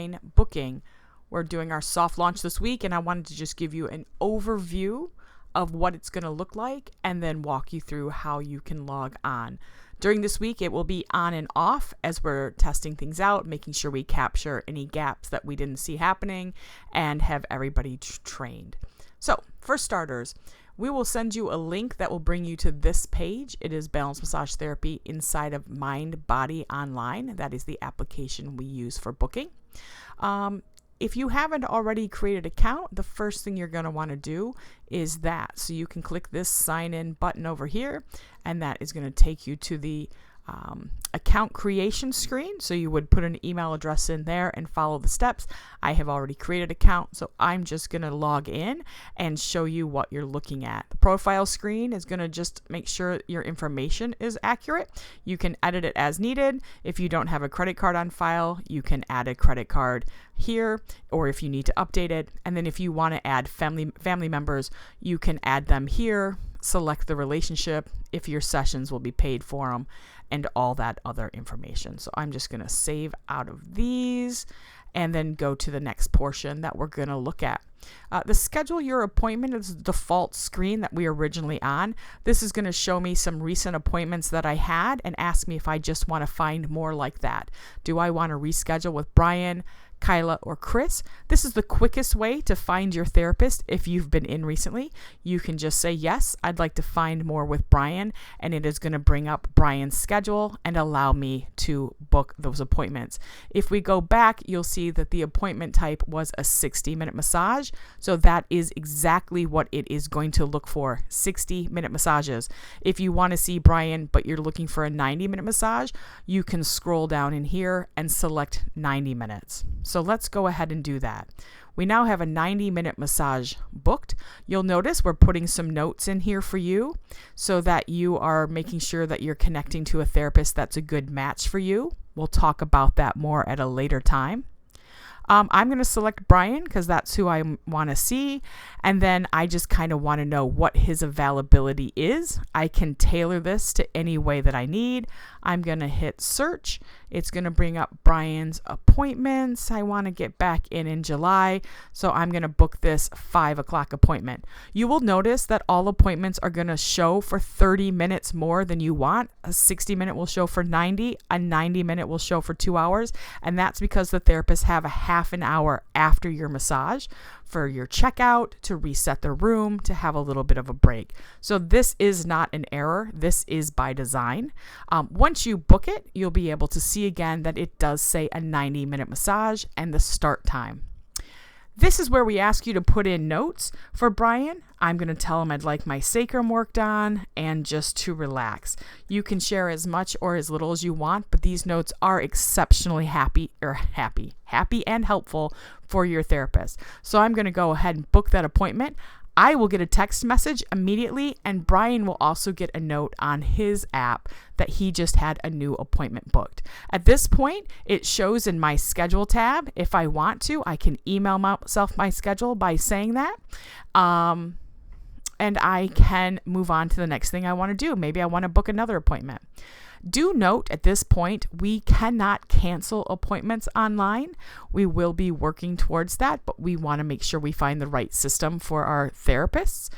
online booking. We're doing our soft launch this week, and I wanted to just give you an overview of what it's going to look like and then walk you through how you can log on. During this week, it will be on and off as we're testing things out, making sure we capture any gaps that we didn't see happening and have everybody trained. So, for starters, we will send you a link that will bring you to this page. It is Balance Massage Therapy inside of Mind Body Online. That is the application we use for booking. If you haven't already created an account, the first thing you're going to want to do is that. So you can click this sign in button over here, and that is going to take you to the account creation screen. So you would put an email address in there and follow the steps. I have already created an account, so I'm just going to log in and show you what you're looking at. The profile screen is going to just make sure your information is accurate. You can edit it as needed. If you don't have a credit card on file, you can add a credit card here, or if you need to update it. And then if you want to add family members, you can add them here, select the relationship, if your sessions will be paid for them, and all that other information. So I'm just going to save out of these and then go to the next portion that we're going to look at. The schedule your appointment is the default screen that we originally on. This is going to show me some recent appointments that I had and ask me if I just want to find more like that. Do I want to reschedule with Brian, Kyla, or Chris? This is the quickest way to find your therapist. If you've been in recently, you can just say, yes, I'd like to find more with Brian, and it is going to bring up Brian's schedule and allow me to book those appointments. If we go back, you'll see that the appointment type was a 60-minute massage. So that is exactly what it is going to look for, 60-minute massages. If you want to see Brian, but you're looking for a 90-minute massage, you can scroll down in here and select 90 minutes. So let's go ahead and do that. We now have a 90-minute massage booked. You'll notice we're putting some notes in here for you so that you are making sure that you're connecting to a therapist that's a good match for you. We'll talk about that more at a later time. I'm going to select Brian because that's who I want to see. And then I just kind of want to know what his availability is. I can tailor this to any way that I need. I'm going to hit search. It's going to bring up Brian's appointments. I want to get back in July. So I'm going to book this 5 o'clock appointment. You will notice that all appointments are going to show for 30 minutes more than you want. A 60-minute will show for 90. A 90-minute will show for 2 hours. And that's because the therapists have a half an hour after your massage for your checkout, to reset the room, to have a little bit of a break. So this is not an error. This is by design. Once you book it, you'll be able to see again that it does say a 90-minute massage and the start time. This is where we ask you to put in notes. For Brian, I'm going to tell him I'd like my sacrum worked on and just to relax. You can share as much or as little as you want, but these notes are exceptionally happy and helpful for your therapist. So I'm going to go ahead and book that appointment. I will get a text message immediately, and Brian will also get a note on his app that he just had a new appointment booked. At this point, it shows in my schedule tab. If I want to, I can email myself my schedule by saying that. And I can move on to the next thing I want to do. Maybe I want to book another appointment. Do note at this point, we cannot cancel appointments online. We will be working towards that, but we want to make sure we find the right system for our therapists.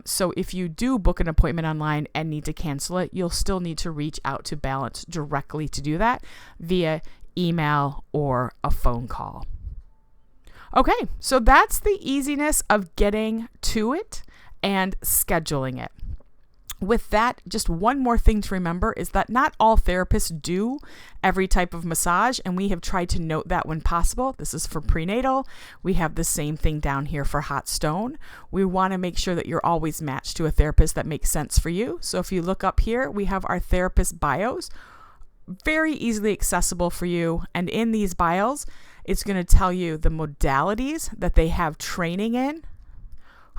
So if you do book an appointment online and need to cancel it, you'll still need to reach out to Balance directly to do that via email or a phone call. Okay, so that's the easiness of getting to it and scheduling it. With that, just one more thing to remember is that not all therapists do every type of massage, and we have tried to note that when possible. This is for prenatal. We have the same thing down here for hot stone. We want to make sure that you're always matched to a therapist that makes sense for you. So if you look up here, we have our therapist bios, very easily accessible for you. And in these bios, it's going to tell you the modalities that they have training in,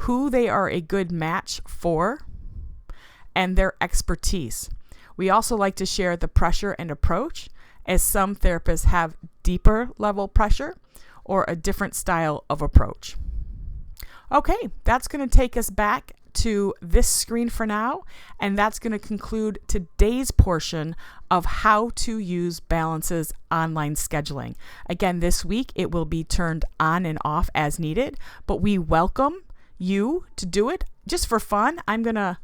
who they are a good match for, and their expertise. We also like to share the pressure and approach, as some therapists have deeper level pressure or a different style of approach. Okay, that's going to take us back to this screen for now, and that's going to conclude today's portion of how to use Balance's online scheduling. Again, this week it will be turned on and off as needed, but we welcome you to do it just for fun. I'm going to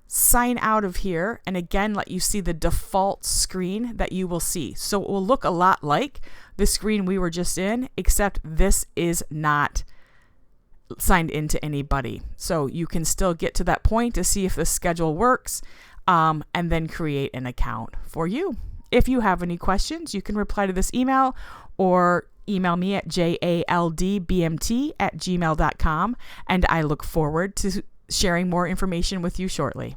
sign out of here and again let you see the default screen that you will see. So it will look a lot like the screen we were just in, except this is not signed into anybody. So you can still get to that point to see if the schedule works, and then create an account for you. If you have any questions, you can reply to this email or email me at jaldbmt@gmail.com, and I look forward to sharing more information with you shortly.